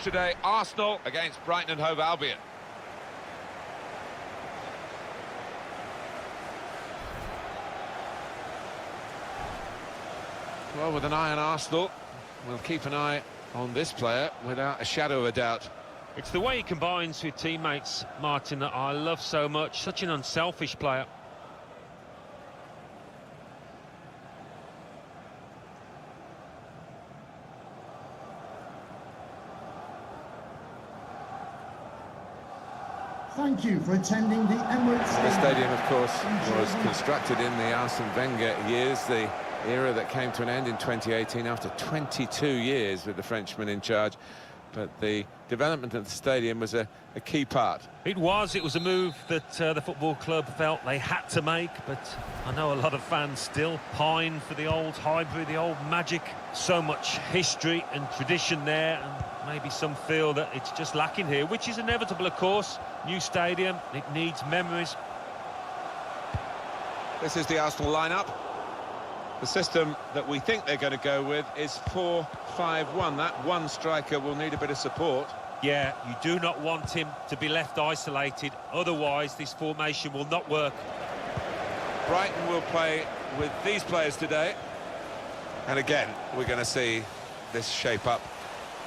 match today, Arsenal against Brighton and Hove Albion. Well, with an eye on Arsenal, we'll keep an eye on this player without a shadow of a doubt. It's the way he combines with teammates, Martin, that I love so much. Such an unselfish player. Thank you for attending the Emirates Stadium. The stadium, of course, was constructed in the Arsene Wenger years, the era that came to an end in 2018 after 22 years with the Frenchman in charge. But the development of the stadium was a key part. It was a move that the football club felt they had to make, but I know a lot of fans still pine for the old Highbury, the old magic. So much history and tradition there, and maybe some feel that it's just lacking here, which is inevitable, of course. New stadium, it needs memories. This is the Arsenal lineup. The system that we think they're going to go with is 4-5-1. That one striker will need a bit of support. Yeah, you do not want him to be left isolated, otherwise this formation will not work. Brighton will play with these players today. And again, we're going to see this shape up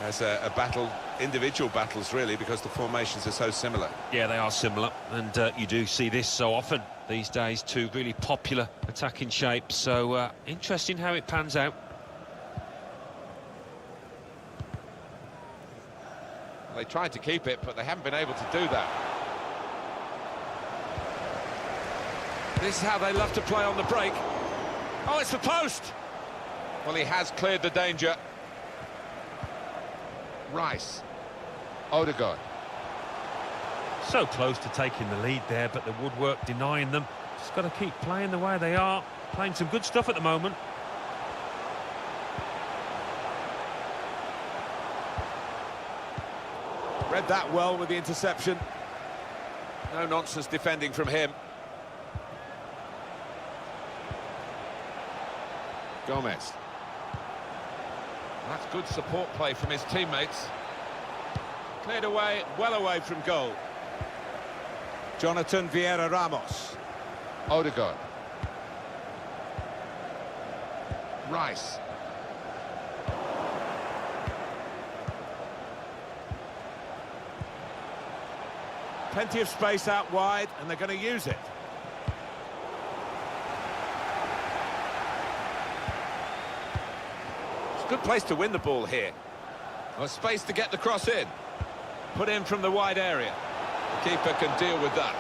as a battle, individual battles really, because the formations are so similar. Yeah, they are similar, and you do see this so often these days, two really popular attacking shapes, so interesting how it pans out. They tried to keep it, but they haven't been able to do that. This is how they love to play on the break. Oh, it's the post! Well, he has cleared the danger. Rice. Odegaard. So close to taking the lead there, but the woodwork denying them. Just got to keep playing the way they are. Playing some good stuff at the moment. Read that well with the interception. No nonsense defending from him. Gomez. That's good support play from his teammates. Cleared away, well away from goal. Jonathan Vieira Ramos. Odegaard. Rice. Plenty of space out wide, and they're going to use it. It's a good place to win the ball here. Well, space to get the cross in. Put in from the wide area. The keeper can deal with that.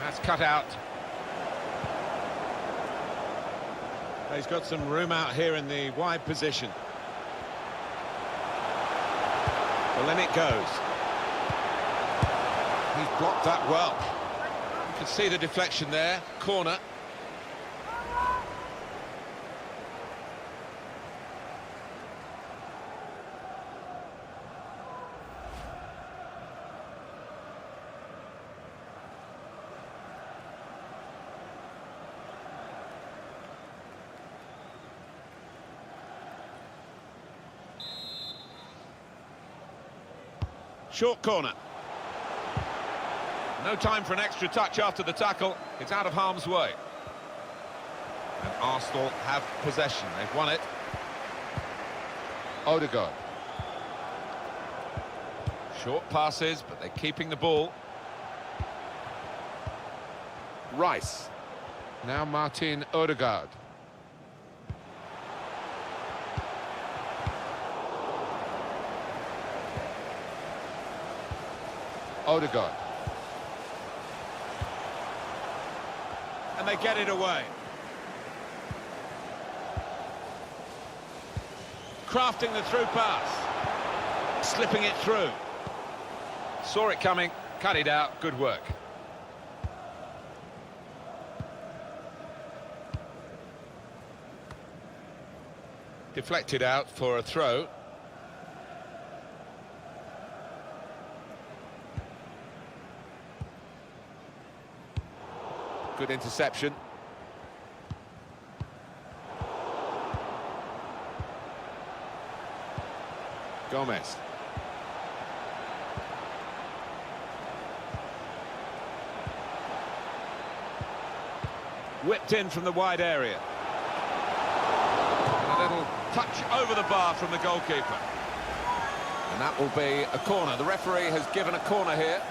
That's cut out. He's got some room out here in the wide position. Well, then it goes. He's blocked that well. You can see the deflection there. Corner. Short corner. No time for an extra touch after the tackle. It's out of harm's way. And Arsenal have possession. They've won it. Odegaard. Short passes, but they're keeping the ball. Rice. Now Martin Odegaard. Odegaard. And they get it away. Crafting the through pass. Slipping it through. Saw it coming, cut it out, good work. Deflected out for a throw. Good interception. Gomez. Whipped in from the wide area. A little touch over the bar from the goalkeeper. And that will be a corner. The referee has given a corner here.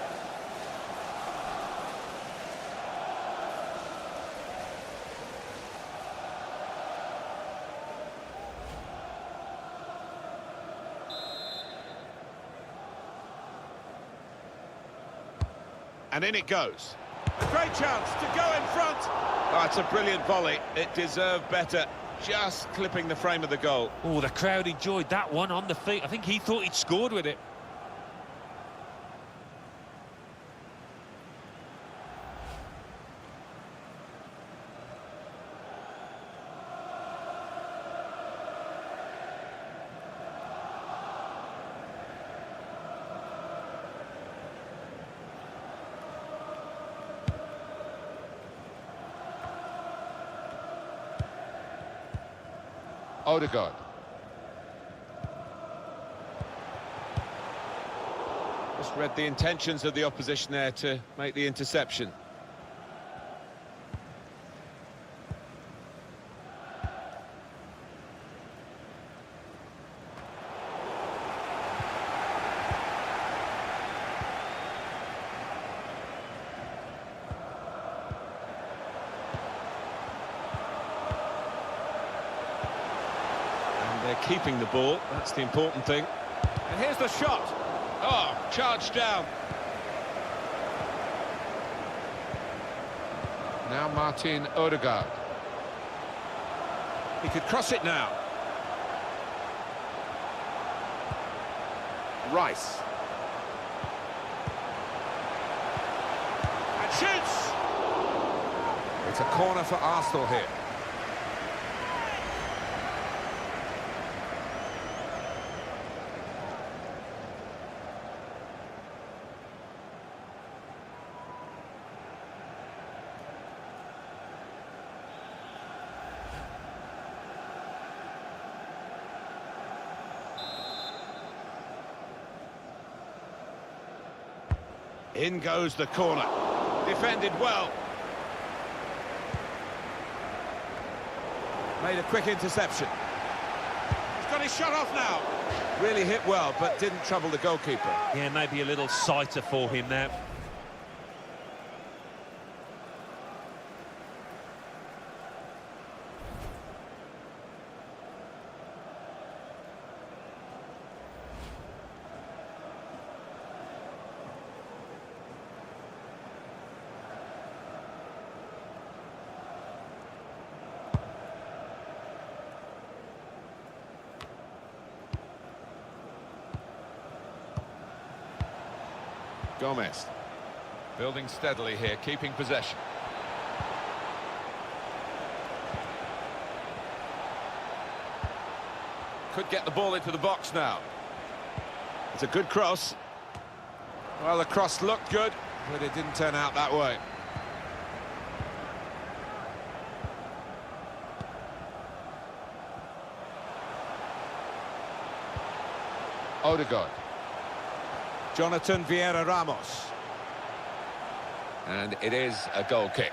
And in it goes. A great chance to go in front. Oh, it's a brilliant volley. It deserved better. Just clipping the frame of the goal. Oh, the crowd enjoyed that one on the feet. I think he thought he'd scored with it. Odegaard. Just read the intentions of the opposition there to make the interception. They're keeping the ball, that's the important thing. And here's the shot. Oh, charged down. Now Martin Odegaard. He could cross it now. Rice. And shoots! It's a corner for Arsenal here. In goes the corner. Defended well. Made a quick interception. He's got his shot off now. Really hit well, but didn't trouble the goalkeeper. Yeah, maybe a little sighter for him there. Gomez, building steadily here, keeping possession. Could get the ball into the box now. It's a good cross. Well, the cross looked good, but it didn't turn out that way. Odegaard. Jonathan Vieira Ramos. And it is a goal kick.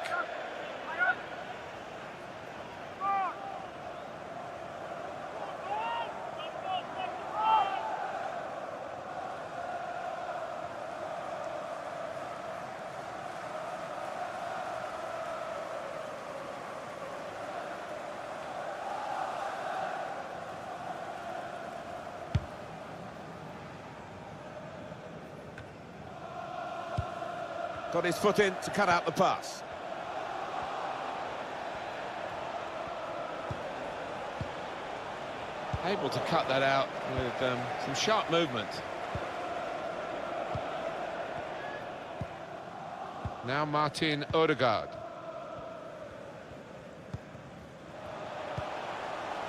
Got his foot in to cut out the pass. Able to cut that out with some sharp movement. Now Martin Odegaard.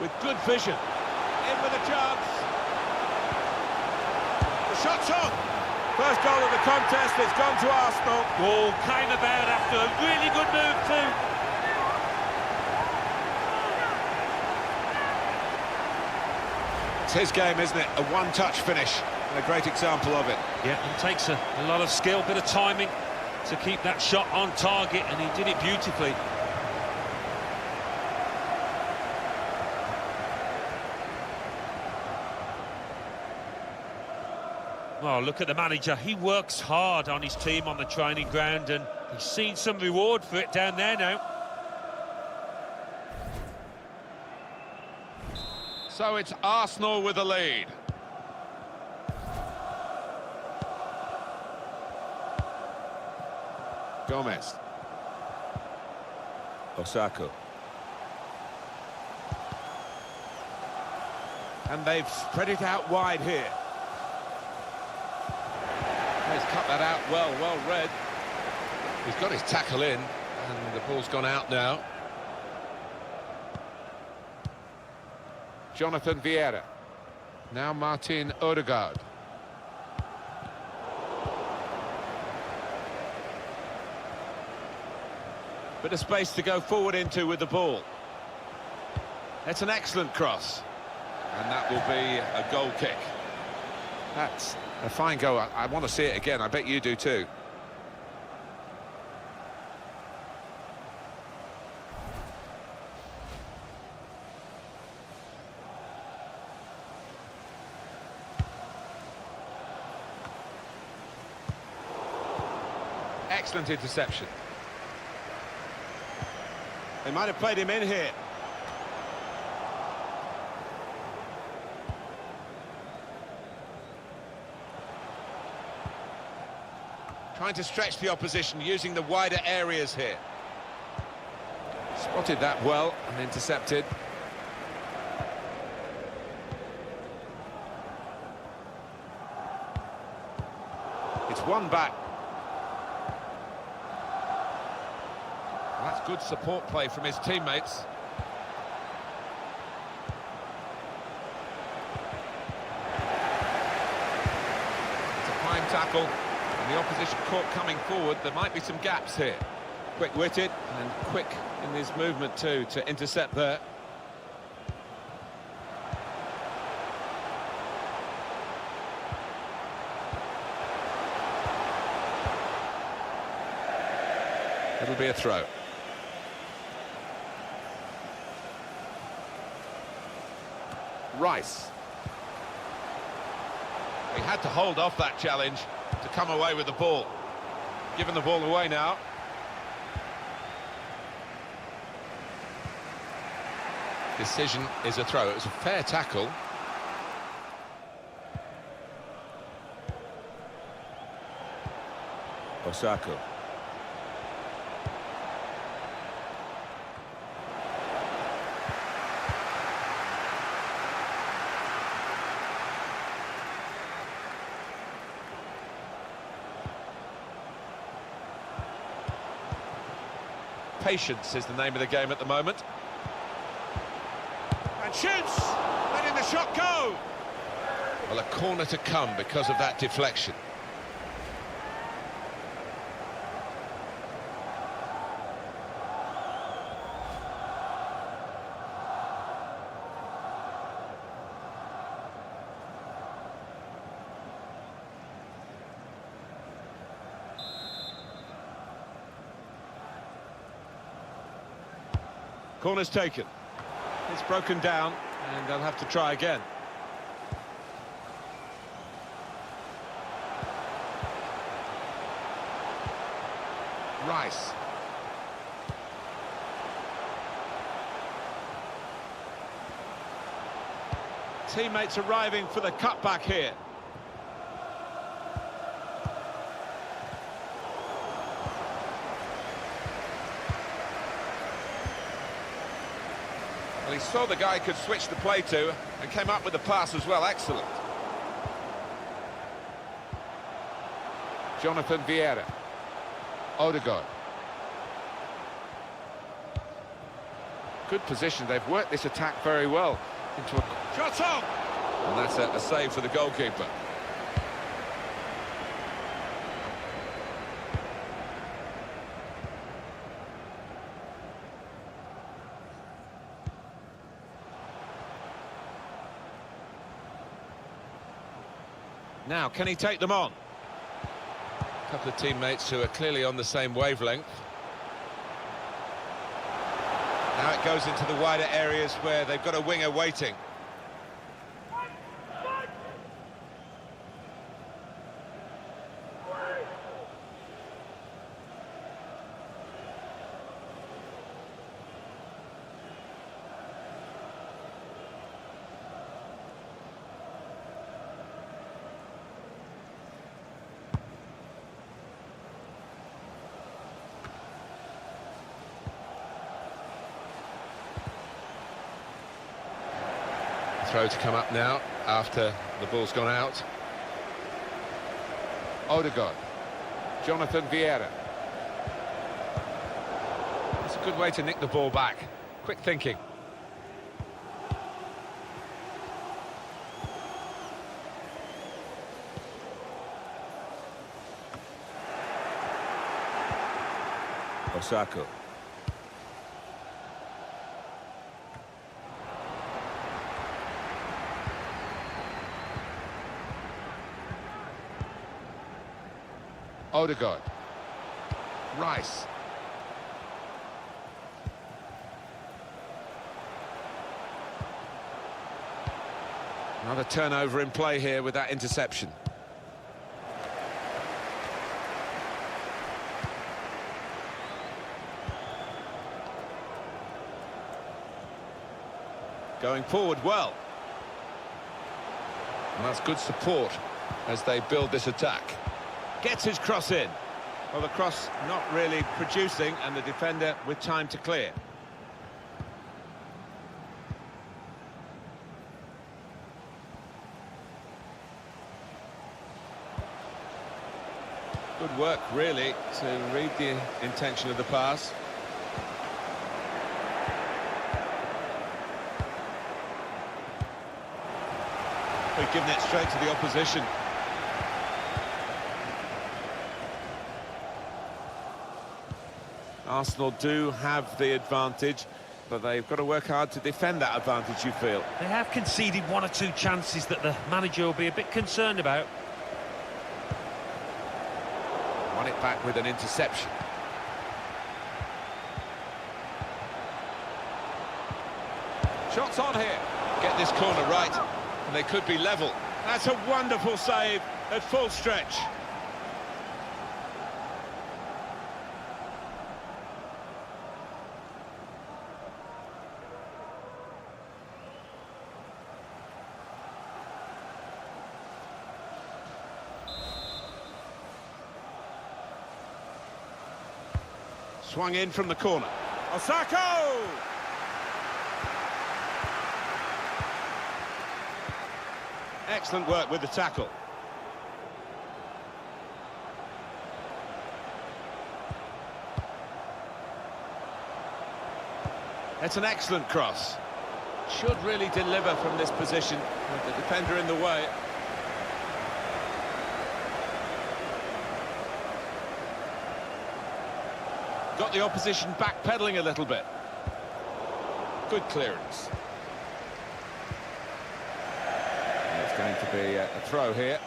With good vision. In with a chance. The shot's on. First goal of the contest has gone to Arsenal. Goal came about after a really good move too. That's his game, isn't it? A one-touch finish, and a great example of it. Yeah, and takes a lot of skill, bit of timing to keep that shot on target, and he did it beautifully. Oh, look at the manager. He works hard on his team on the training ground, and he's seen some reward for it down there now. So it's Arsenal with the lead. Gomez. Osako. And they've spread it out wide here. He's cut that out well read. He's got his tackle in, and the ball's gone out now. Jonathan Vieira. Now Martin Odegaard. Bit of space to go forward into with the ball. It's an excellent cross. And that will be a goal kick. That's a fine goal. I want to see it again. I bet you do too. Excellent interception. They might have played him in here. Trying to stretch the opposition, using the wider areas here. Spotted that well and intercepted. It's one back. That's good support play from his teammates. It's a fine tackle. And the opposition caught coming forward. There might be some gaps here. Quick-witted and quick in his movement too to intercept there. It'll be a throw. Rice. He had to hold off that challenge to come away with the ball. Giving the ball away now. Decision is a throw. It was a fair tackle. Osako. Patience is the name of the game at the moment. And shoots! Letting the shot go! Well, a corner to come because of that deflection. Corner's taken. It's broken down, and they'll have to try again. Rice. Teammates arriving for the cutback here. Well, he saw the guy could switch the play to and came up with the pass as well. Excellent. Jonathan Vieira. Odegaard. Good position. They've worked this attack very well into a shot on, and that's a save for the goalkeeper. Now, can he take them on? A couple of teammates who are clearly on the same wavelength. Now it goes into the wider areas where they've got a winger waiting. Throw to come up now after the ball's gone out. Odegaard. Jonathan Vieira. It's a good way to nick the ball back. Quick thinking. Osako. Odegaard. Rice. Another turnover in play here with that interception. Going forward well. And that's good support as they build this attack. Gets his cross in. Well, the cross not really producing, and the defender with time to clear. Good work, really, to read the intention of the pass. We've given it straight to the opposition. Arsenal do have the advantage, but they've got to work hard to defend that advantage, you feel. They have conceded one or two chances that the manager will be a bit concerned about. Won it back with an interception. Shots on here. Get this corner right, and they could be level. That's a wonderful save at full stretch. Swung in from the corner. Osako! Excellent work with the tackle. It's an excellent cross. Should really deliver from this position with the defender in the way. Got the opposition backpedaling a little bit. Good clearance. It's going to be a throw here.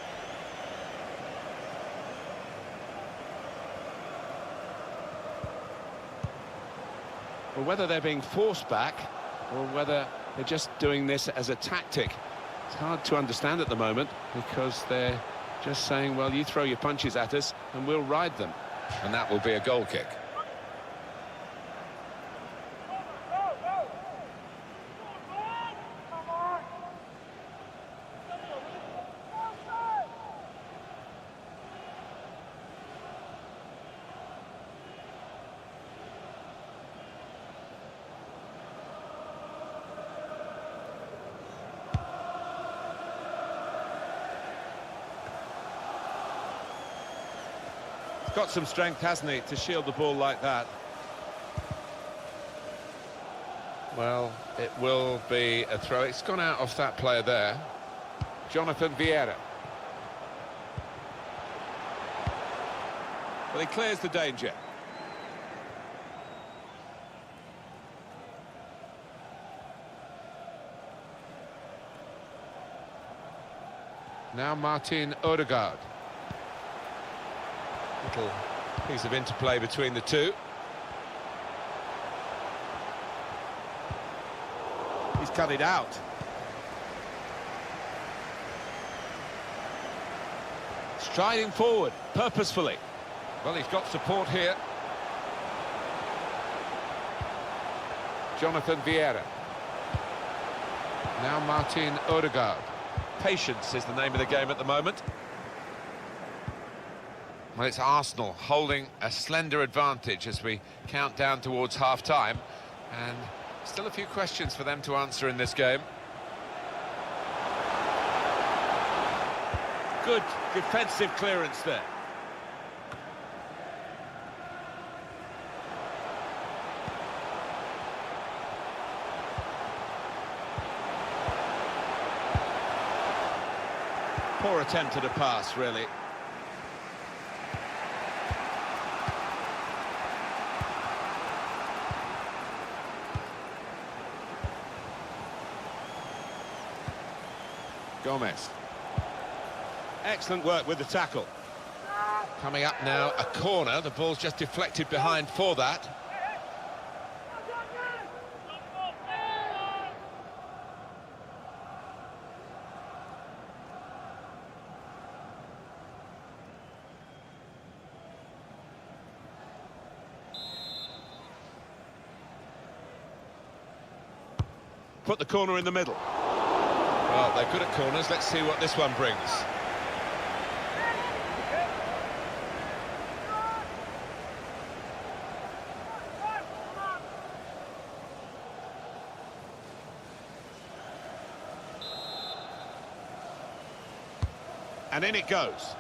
Well, whether they're being forced back or whether they're just doing this as a tactic, it's hard to understand at the moment, because they're just saying, well, you throw your punches at us and we'll ride them. And that will be a goal kick. Got some strength, hasn't he, to shield the ball like that. Well, it will be a throw. It's gone out off that player there. Jonathan Vieira. Well, he clears the danger. Now Martin Odegaard. Little piece of interplay between the two. He's cut it out. Striding forward, purposefully. Well, he's got support here. Jonathan Vieira. Now Martin Odegaard. Patience is the name of the game at the moment. Well, it's Arsenal holding a slender advantage as we count down towards half-time. And still a few questions for them to answer in this game. Good defensive clearance there. Poor attempt at a pass, really. Gomez. Excellent work with the tackle. Coming up now, a corner. The ball's just deflected behind for that. Put the corner in the middle. Well, they're good at corners. Let's see what this one brings. And in it goes.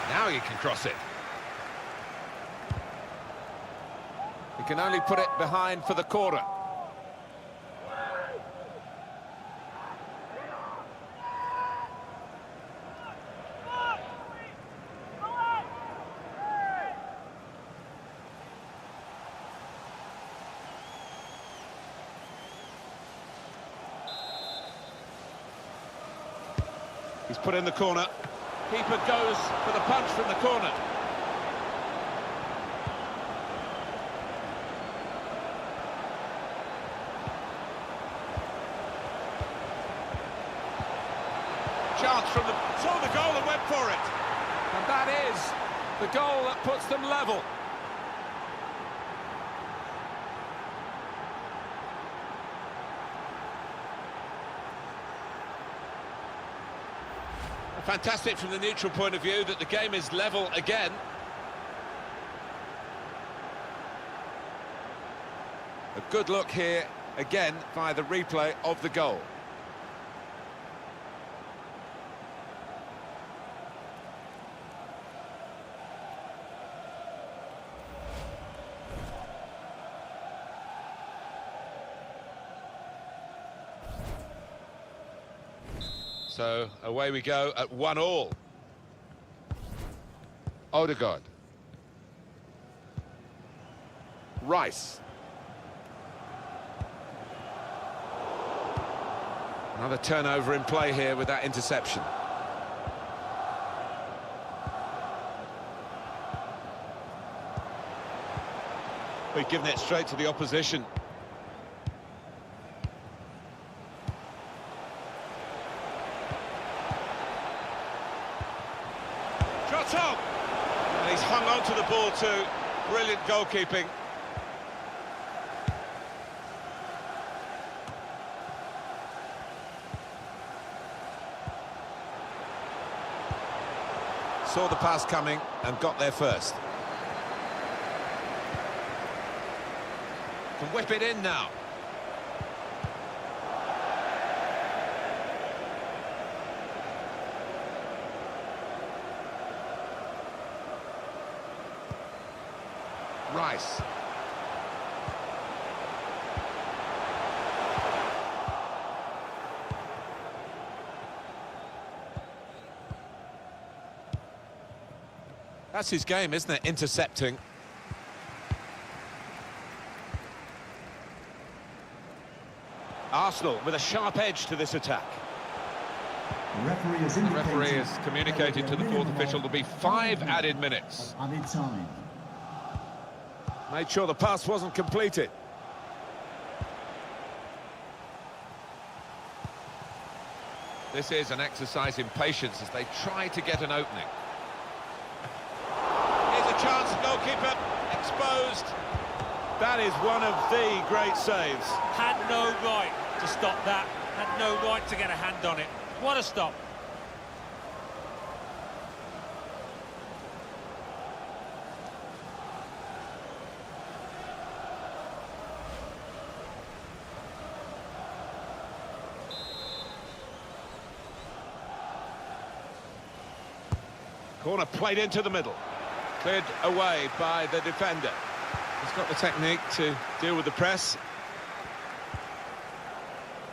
Now you can cross it. He can only put it behind for the corner. He's put in the corner. Keeper goes for the punch from the corner. Chance from saw the goal and went for it. And that is the goal that puts them level. Fantastic from the neutral point of view that the game is level again. A good look here again via the replay of the goal. So away we go at 1-1. Odegaard. Rice. Another turnover in play here with that interception. We've given it straight to the opposition. And he's hung on to the ball too. Brilliant goalkeeping. Saw the pass coming and got there first. Can whip it in now. Rice. That's his game, isn't it? Intercepting. Arsenal with a sharp edge to this attack. The referee has The indicated referee has communicated to the fourth official there'll be 5 added minutes. added time. Made sure the pass wasn't completed. This is an exercise in patience as they try to get an opening. Here's a chance, goalkeeper exposed. That is one of the great saves. Had no right to stop that. Had no right to get a hand on it. What a stop. Corner played into the middle. Cleared away by the defender. He's got the technique to Deal with the press.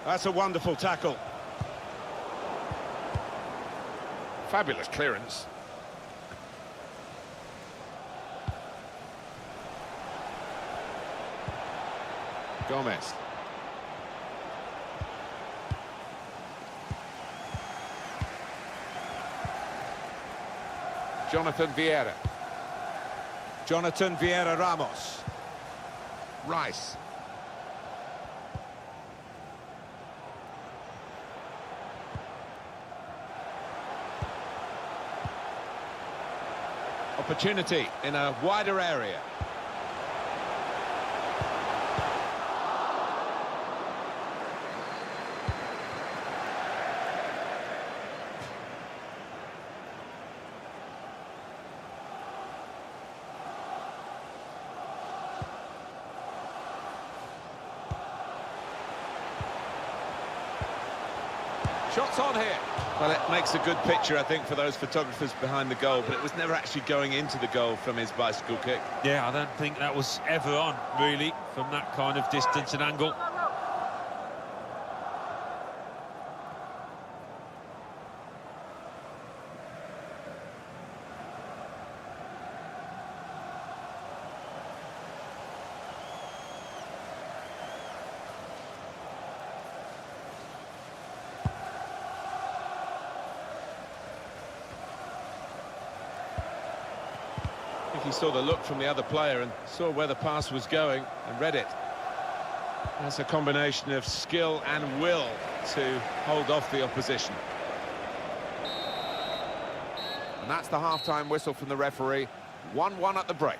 That's a wonderful tackle. fabulous clearance. Gomez. Jonathan Vieira. Jonathan Vieira Ramos. Rice. Opportunity in a wider area. Shots on here. Well, it makes a good picture, I think, for those photographers behind the goal, but it was never actually going into the goal from his bicycle kick. Yeah, I don't think that was ever on, really, from that kind of distance and angle. I think he saw the look from the other player and saw where the pass was going and read it. That's a combination of skill and will to hold off the opposition. And that's the half-time whistle from the referee. 1-1 at the break.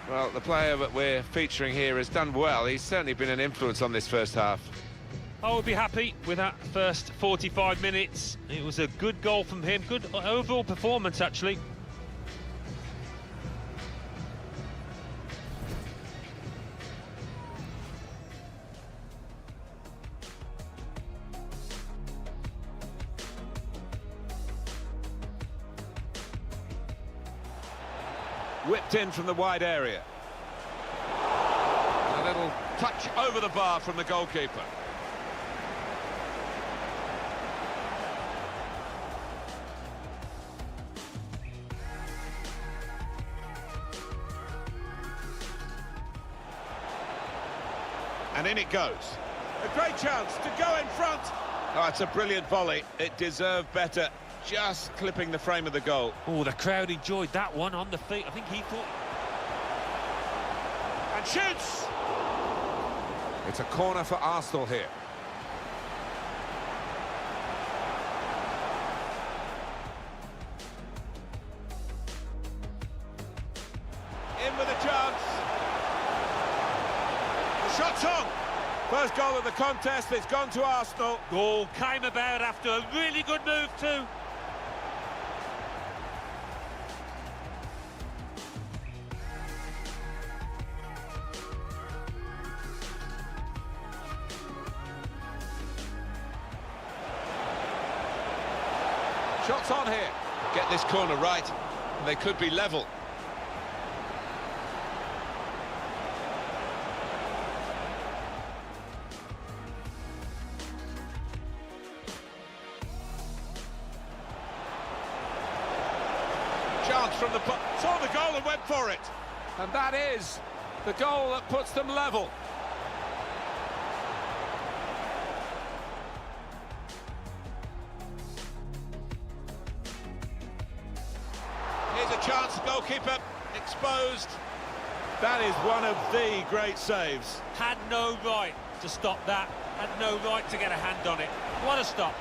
Well, the player that we're featuring here has done well. He's certainly been an influence on this first half. I would be happy with that first 45 minutes. It was a good goal from him, good overall performance, actually. Whipped in from the wide area. A little touch over the bar from the goalkeeper. And in it goes. A great chance to go in front. Oh, it's a brilliant volley. It deserved better. Just clipping the frame of the goal. Oh, the crowd enjoyed that one on the feet. I think he thought... And shoots! It's a corner for Arsenal here. In with a chance. The shot's on. First goal of the contest. It's gone to Arsenal. Goal came about after a really good move too. Shots on here. Get this corner right, and they could be level. Chance from the... saw the goal and went for it. And that is The goal that puts them level. Here's a chance, goalkeeper exposed. That is one of the great saves. Had no right to stop that. Had no right to get a hand on it. What a stop.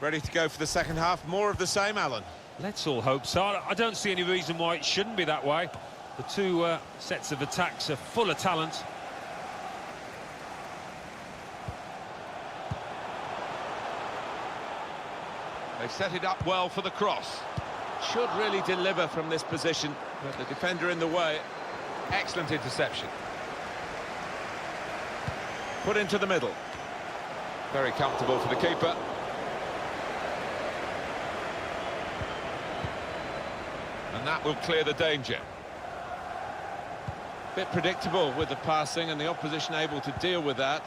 Ready to go for the second half. More of the same, Alan. Let's all hope so. I don't see any reason why it shouldn't be that way. The two sets of attacks are full of talent. They've set it up well for the cross. Should really deliver from this position, but the defender in the way. Excellent interception. Put into the middle. Very comfortable for the keeper. And that will clear the danger. Bit predictable with the passing and the opposition able to deal with that.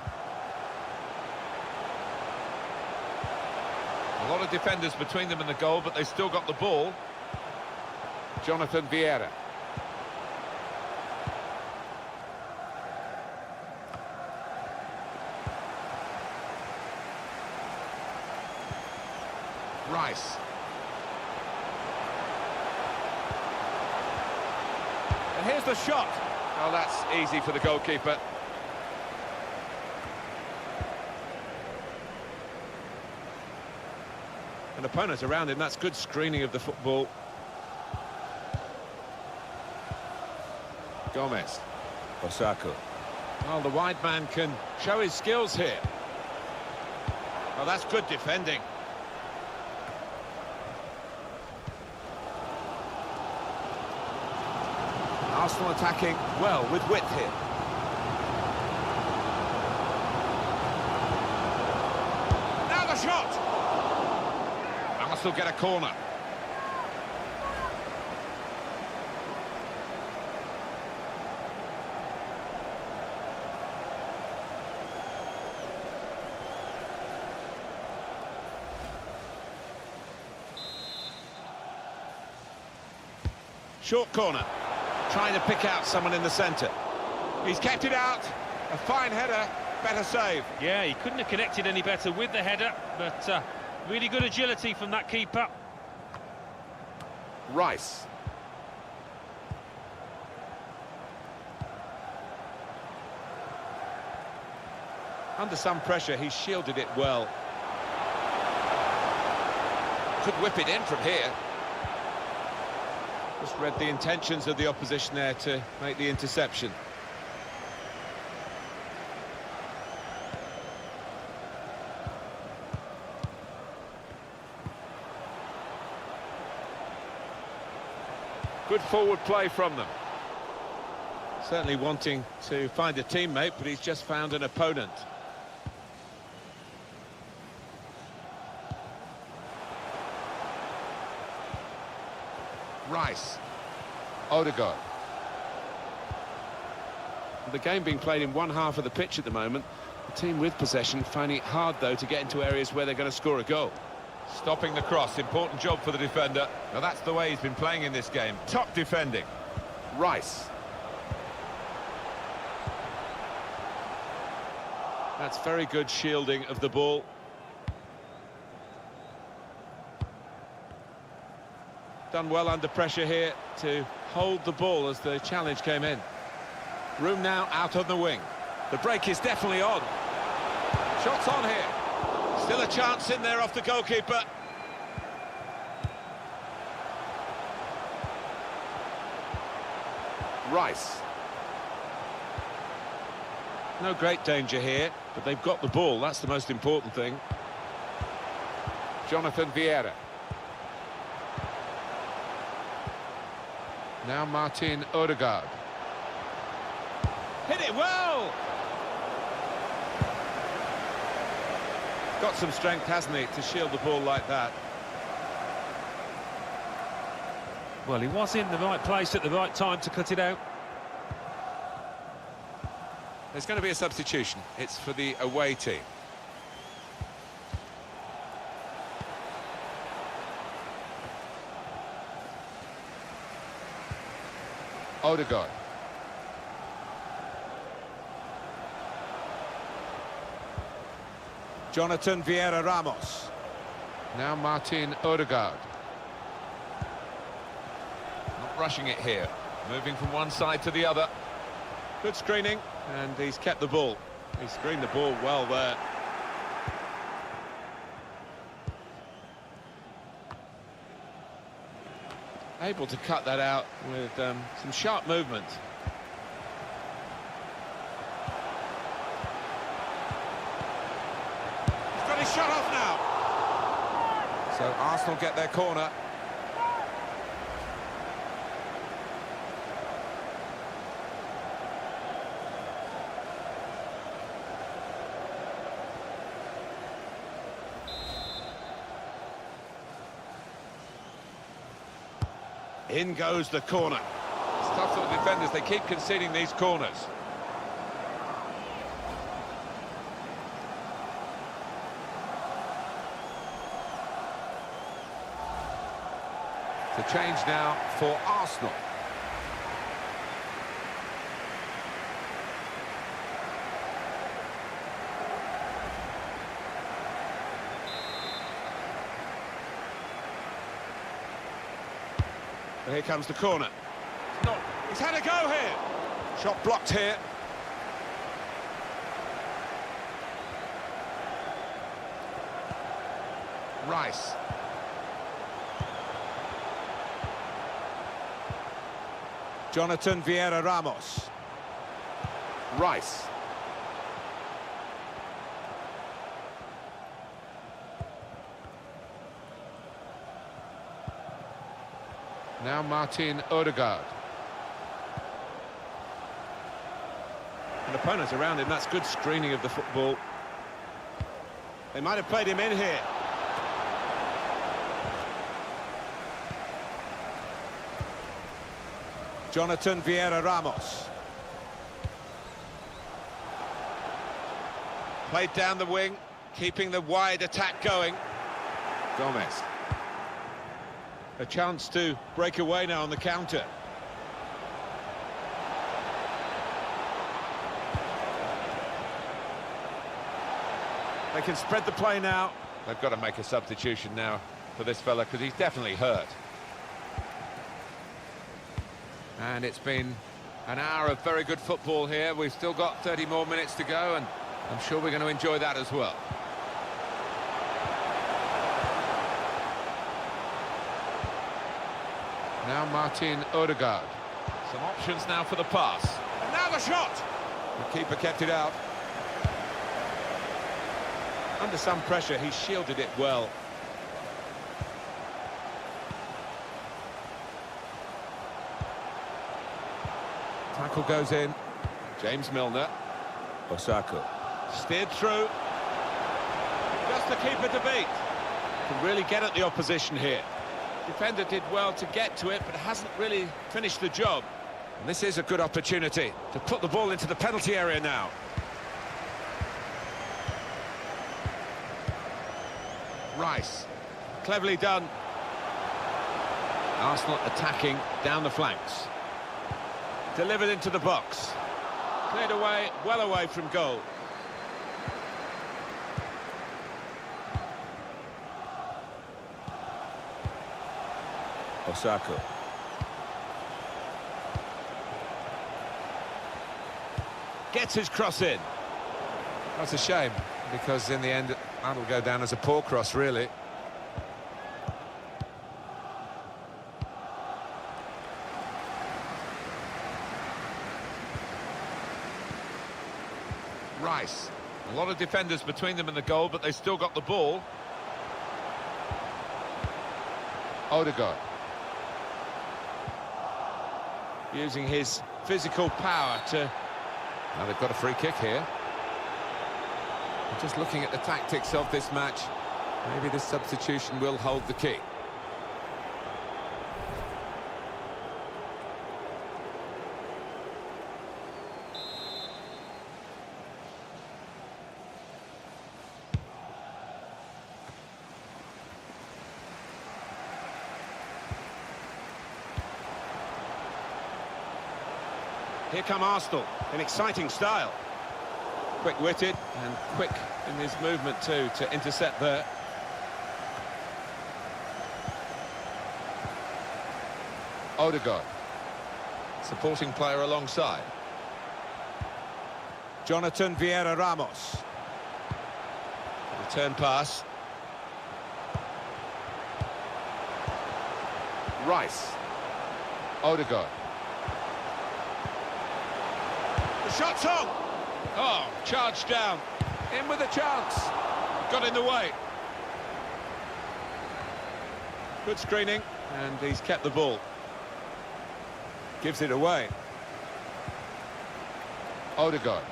A lot of defenders between them and the goal, but they've still got the ball. Jonathan Vieira. Rice. And here's the shot. Oh, that's easy for the goalkeeper. An opponent around him, that's good screening of the football. Gomez. Osako. Well, the wide man can show his skills here. Oh, that's good defending. Arsenal attacking well with width here. Now the shot! Arsenal get a corner. Short corner. Trying to pick out someone in the centre. He's kept it out. A fine header, better save. Yeah, he couldn't have connected any better with the header, but really good agility from that keeper. Rice. Under some pressure, he shielded it well. Could whip it in from here. Just read the intentions of the opposition there to make the interception. Good forward play from them. Certainly wanting to find a teammate, but he's just found an opponent. Rice. Odegaard. The game being played in one half of the pitch at the moment. The team with possession finding it hard, though, to get into areas where they're going to score a goal. Stopping the cross, important job for the defender. Now that's the way he's been playing in this game. Top defending. Rice. That's very good shielding of the ball. Done well under pressure here to hold the ball as the challenge came in. Room now out on the wing. The break is definitely on. Shots on here. Still a chance in there off the goalkeeper. Rice. No great danger here, but they've got the ball. That's the most important thing. Jonathan Vieira. Now Martin Odegaard. Hit it well! Got some strength, hasn't he, to shield the ball like that. Well, he was in the right place at the right time to cut it out. There's going to be a substitution. It's for the away team. Odegaard. Jonathan Vieira Ramos. Now Martin Odegaard. Not rushing it here. Moving from one side to the other. Good screening, and he's kept the ball. He screened the ball well there. Able to cut that out with some sharp movement. He's got his shot off now. So Arsenal get their corner. In goes the corner. It's tough for the defenders, they keep conceding these corners. The change now for Arsenal. And here comes the corner. He's had a go here. Shot blocked here. Rice. Jonathan Vieira Ramos. Rice. Now Martin Odegaard. And opponents around him, that's good screening of the football. They might have played him in here. Jonathan Vieira Ramos. Played down the wing, keeping the wide attack going. Gomez. A chance to break away now on the counter. They can spread the play now. They've got to make a substitution now for this fella because he's definitely hurt. And it's been an hour of very good football here. We've still got 30 more minutes to go, and I'm sure we're going to enjoy that as well. Now Martin Odegaard. Some options now for the pass. And now the shot! The keeper kept it out. Under some pressure, he shielded it well. Tackle goes in. James Milner. Osako. Steered through. Just the keeper to beat. Can really get at the opposition here. Defender did well to get to it, but hasn't really finished the job. And this is a good opportunity to put the ball into the penalty area now. Rice. Cleverly done. Arsenal attacking down the flanks. Delivered into the box. Cleared away, well away from goal. Osako. Gets his cross in. That's a shame, because in the end, that'll go down as a poor cross, really. Rice. A lot of defenders between them and the goal, but they still got the ball. Odegaard. Using his physical power to... Now they've got a free kick here. Just looking at the tactics of this match, maybe this substitution will hold the key. Here come Arsenal, in exciting style. Quick-witted and quick in his movement too, to intercept there. Odegaard. Supporting player alongside. Jonathan Vieira Ramos. Return pass. Rice. Odegaard. The shot's on! Oh, charged down. In with a chance. Got in the way. Good screening, and he's kept the ball. Gives it away. Odegaard.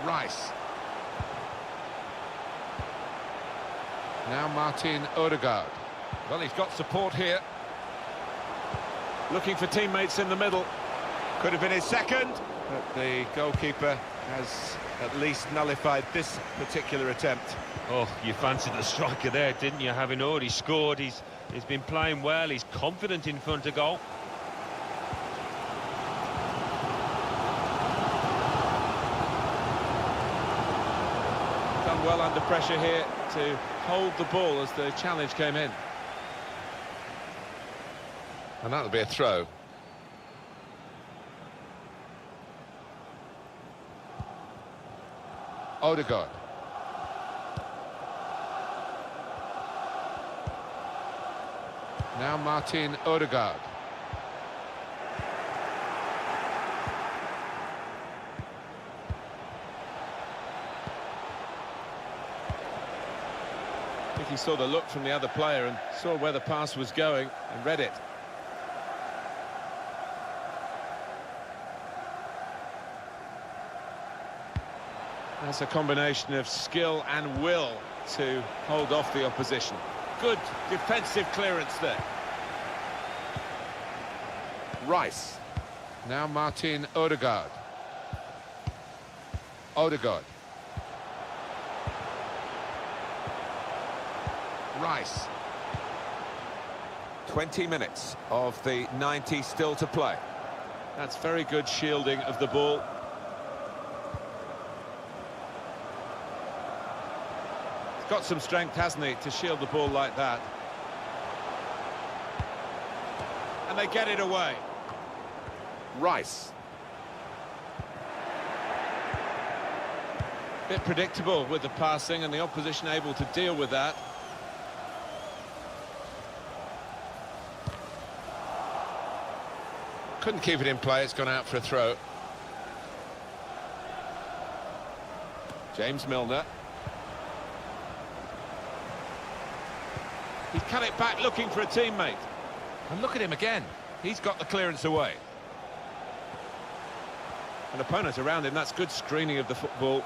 Rice. Now Martin Odegaard. Well, he's got support here. Looking for teammates in the middle. Could have been his second, but the goalkeeper has at least nullified this particular attempt. Oh, you fancied the striker there, didn't you? Having already scored, he's been playing well, he's confident in front of goal. Done well under pressure here to hold the ball as the challenge came in. And that'll be a throw. Odegaard. Now Martin Odegaard. I think he saw the look from the other player and saw where the pass was going and read it. That's a combination of skill and will to hold off the opposition. Good defensive clearance there. Rice. Now Martin Odegaard. Odegaard. Rice. 20 minutes of the 90 still to play. That's very good shielding of the ball. Got some strength, hasn't he, to shield the ball like that. And they get it away. Rice. Bit predictable with the passing and the opposition able to deal with that. Couldn't keep it in play, it's gone out for a throw. James Milner. He's cut it back looking for a teammate. And look at him again. He's got the clearance away. An opponent around him, that's good screening of the football.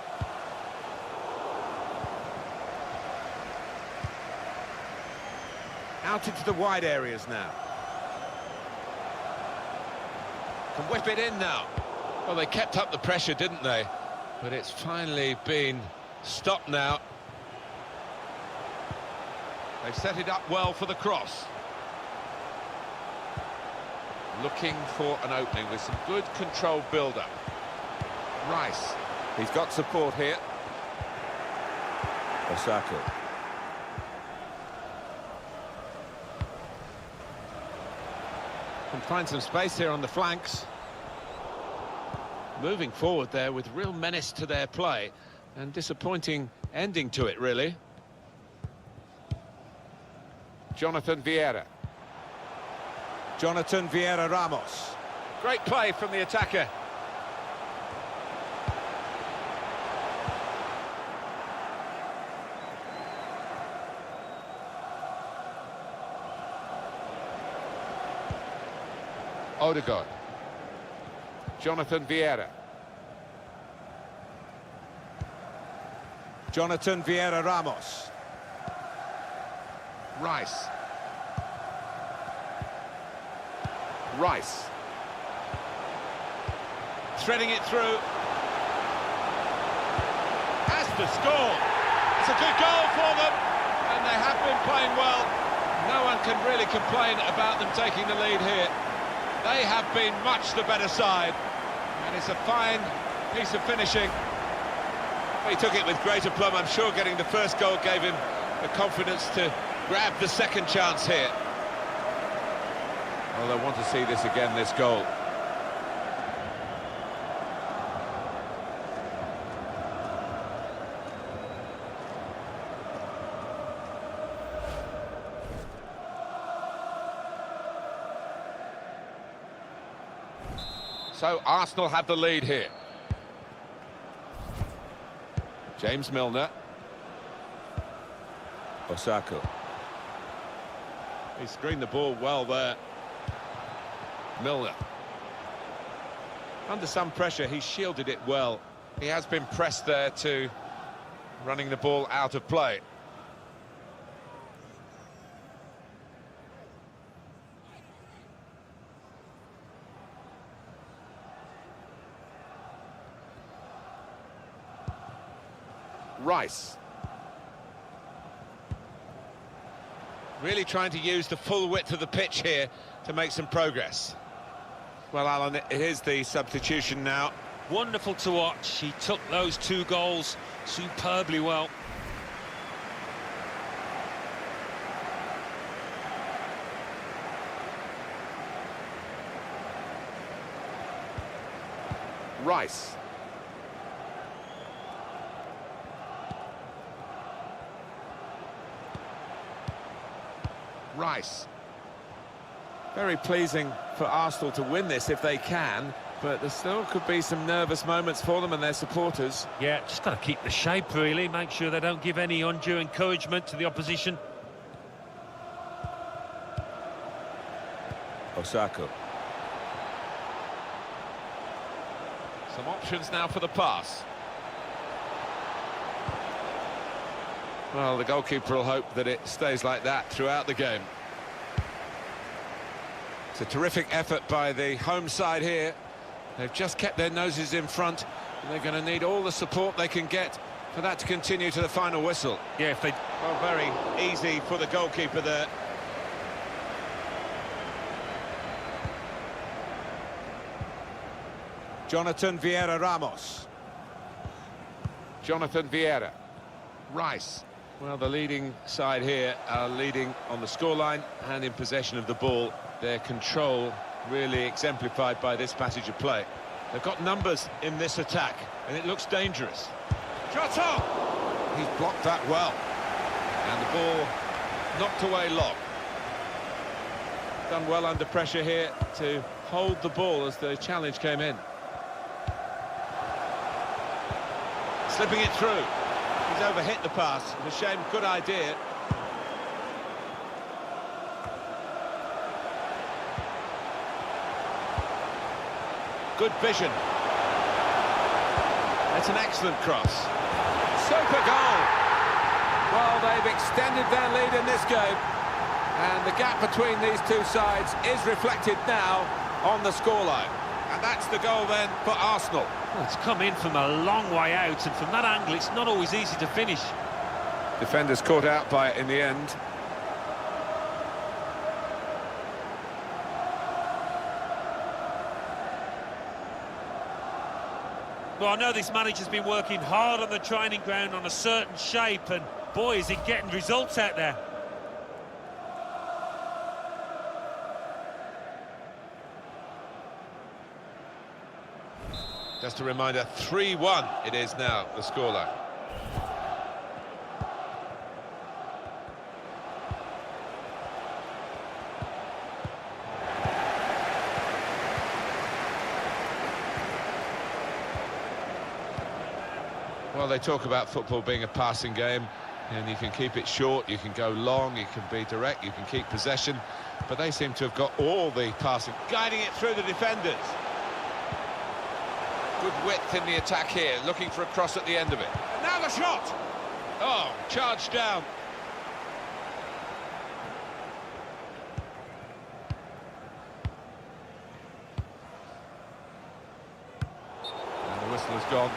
Out into the wide areas now. Can whip it in now. Well, they kept up the pressure, didn't they? But it's finally been stopped now. They've set it up well for the cross. Looking for an opening with some good controlled build-up. Rice. He's got support here. Osaka. Can find some space here on the flanks. Moving forward there with real menace to their play. And disappointing ending to it, really. Jonathan Vieira. Jonathan Vieira Ramos. Great play from the attacker. Odegaard. Jonathan Vieira. Jonathan Vieira Ramos. Rice. Rice. Threading it through. Has to score. It's a good goal for them. And they have been playing well. No one can really complain about them taking the lead here. They have been much the better side, and it's a fine piece of finishing. He took it with great aplomb. I'm sure getting the first goal gave him the confidence to grab the second chance here. Well, they want to see this again, this goal. So Arsenal have the lead here. James Milner. Osako. He screened the ball well there. Milner. Under some pressure, he shielded it well. He has been pressed there to running the ball out of play. Rice. Really trying to use the full width of the pitch here to make some progress. Well, Alan, it is the substitution now. Wonderful to watch. He took those 2 goals superbly well. Rice. Rice. Very pleasing for Arsenal to win this if they can, but there still could be some nervous moments for them and their supporters. Yeah, just got to keep the shape, really. Make sure they don't give any undue encouragement to the opposition. Osako. Some options now for the pass. Well, the goalkeeper will hope that it stays like that throughout the game. It's a terrific effort by the home side here. They've just kept their noses in front, and they're going to need all the support they can get for that to continue to the final whistle. Yeah, if they... Well, very easy for the goalkeeper there. Jonathan Vieira Ramos. Jonathan Vieira. Rice. Well, the leading side here are leading on the scoreline and in possession of the ball. Their control really exemplified by this passage of play. They've got numbers in this attack, and it looks dangerous. Jota! He's blocked that well. And the ball knocked away long. Done well under pressure here to hold the ball as the challenge came in. Slipping it through. He's overhit the pass. It's a shame, good idea. Good vision. That's an excellent cross. Super goal! Well, they've extended their lead in this game, and the gap between these two sides is reflected now on the scoreline. And that's the goal then for Arsenal. Well, it's come in from a long way out, and from that angle, it's not always easy to finish. Defenders caught out by it in the end. Well, I know this manager's been working hard on the training ground on a certain shape, and boy, is he getting results out there. Just a reminder, 3-1 it is now, the scoreline. Well, they talk about football being a passing game, and you can keep it short, you can go long, you can be direct, you can keep possession, but they seem to have got all the passing, guiding it through the defenders. Good width in the attack here, looking for a cross at the end of it. And now the shot! Oh, charged down. And the whistle has gone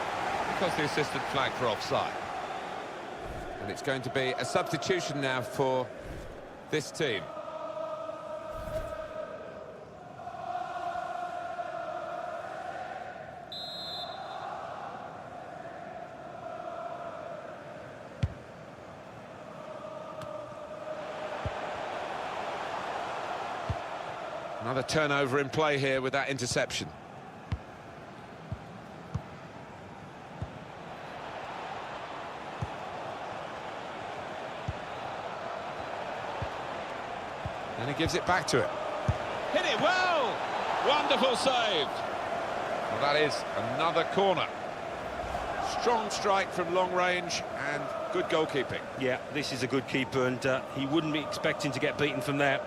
because the assistant flagged for offside. And it's going to be a substitution now for this team. Another turnover in play here with that interception. And he gives it back to it. Hit it well! Wonderful save. Well, that is another corner. Strong strike from long range and good goalkeeping. Yeah, this is a good keeper, and he wouldn't be expecting to get beaten from there.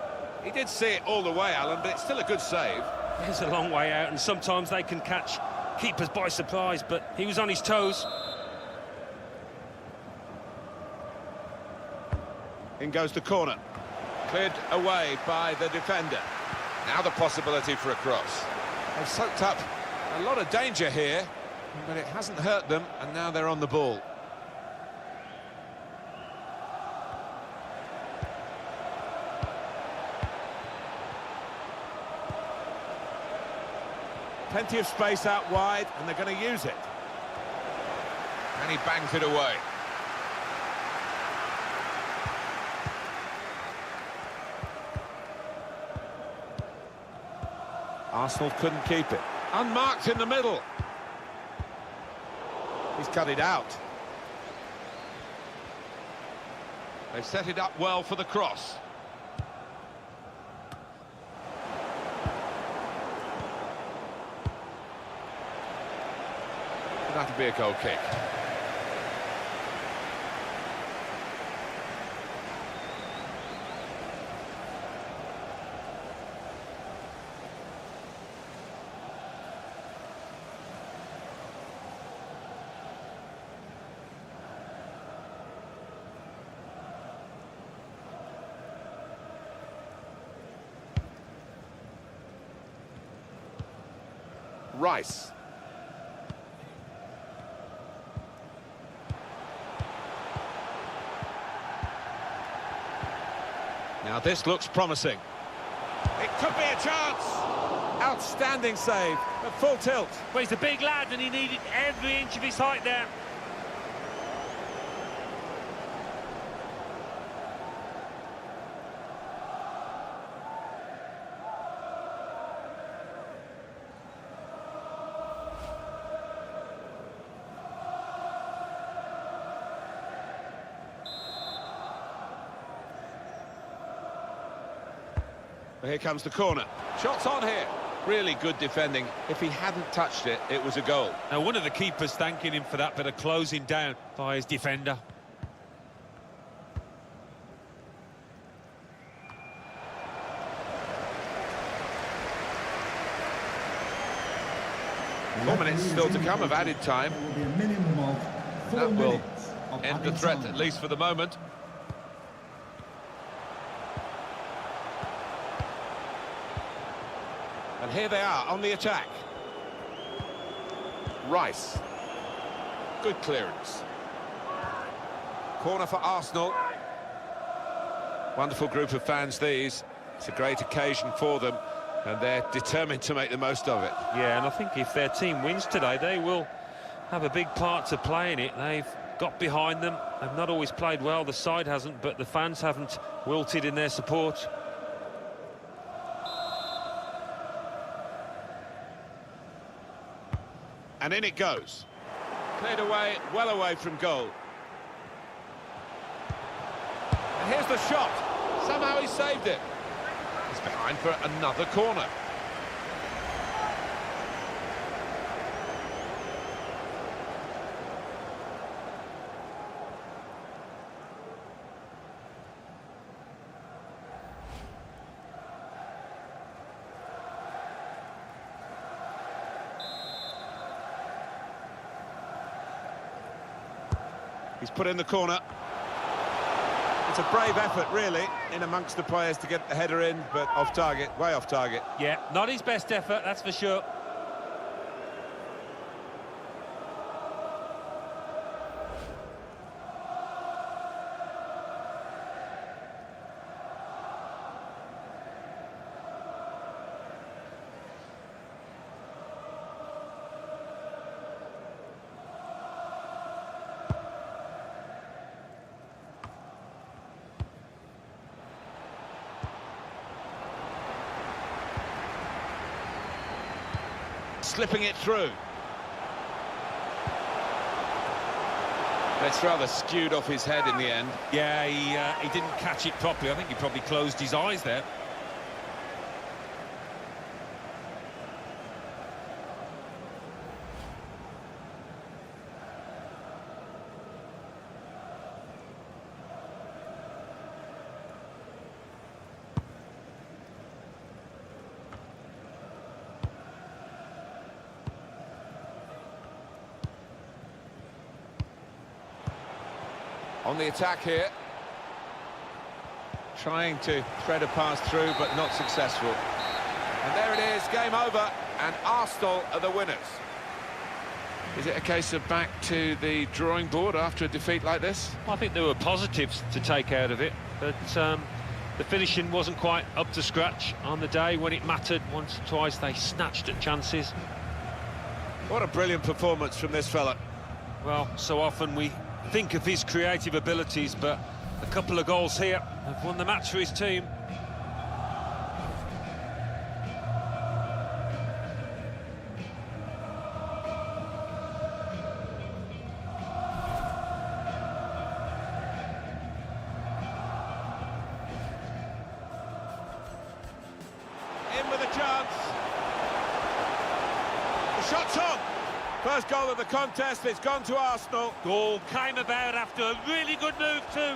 He did see it all the way, Alan, but it's still a good save. It's a long way out, and sometimes they can catch keepers by surprise, but he was on his toes. In goes the corner. Cleared away by the defender. Now the possibility for a cross. They've soaked up a lot of danger here, but it hasn't hurt them, and now they're on the ball. Plenty of space out wide, and they're going to use it. And he bangs it away. Arsenal couldn't keep it. Unmarked in the middle. He's cut it out. They've set it up well for the cross. That'll be a goal kick. Rice. Now this looks promising. It could be a chance. Outstanding save at full tilt. Well, he's a big lad, and he needed every inch of his height there. Here comes the corner. Shots on here. Really good defending. If he hadn't touched it, it was a goal. Now, one of the keepers thanking him for that bit of closing down by his defender. Four minutes still to come of added time. There will be a minimum of 4 That will minutes of end the added threat, time. at least for the moment. And here they are on the attack. Rice. Good clearance. Corner for Arsenal. Wonderful group of fans, these. It's a great occasion for them, and they're determined to make the most of it. Yeah, and I think if their team wins today, they will have a big part to play in it. They've got behind them. They've not always played well, the side hasn't, but the fans haven't wilted in their support. And in it goes. Cleared away, well away from goal. And here's the shot. Somehow he saved it. He's behind for another corner. He's put in the corner. It's a brave effort, really, in amongst the players to get the header in, but off target, way off target. Yeah, not his best effort, that's for sure. slipping it through. It's rather skewed off his head in the end. Yeah, he didn't catch it properly. I think he probably closed his eyes there. On the attack here. Trying to thread a pass through, but not successful. And there it is, game over, and Arsenal are the winners. Is it a case of back to the drawing board after a defeat like this? I think there were positives to take out of it, but the finishing wasn't quite up to scratch on the day when it mattered. Once or twice they snatched at chances. What a brilliant performance from this fella. Well, so often we think of his creative abilities, but a couple of goals here have won the match for his team. In with a chance. The shot's on. First goal of the contest, it's gone to Arsenal. Goal came about after a really good move too.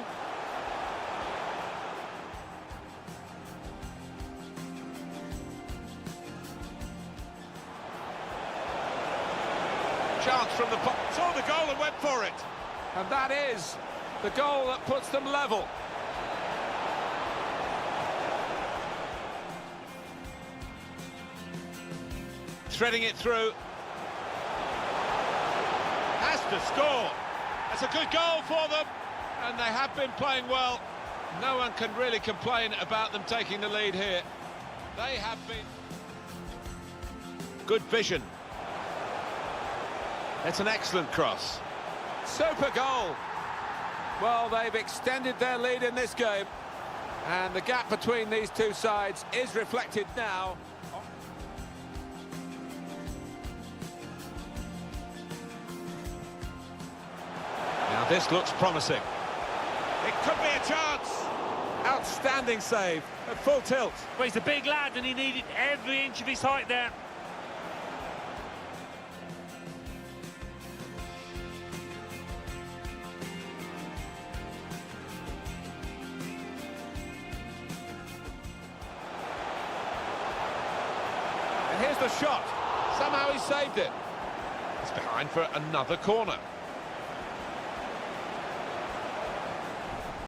Chance from the... saw the goal and went for it. And that is the goal that puts them level. Threading it through. Has to score. That's a good goal for them, and they have been playing well. No one can really complain about them taking the lead here. They have been... Good vision. It's an excellent cross. Super goal. Well, they've extended their lead in this game, and the gap between these two sides is reflected now. Now this looks promising. It could be a chance. Outstanding save at full tilt. Well, he's a big lad and he needed every inch of his height there. And here's the shot. Somehow he saved it. It's behind for another corner.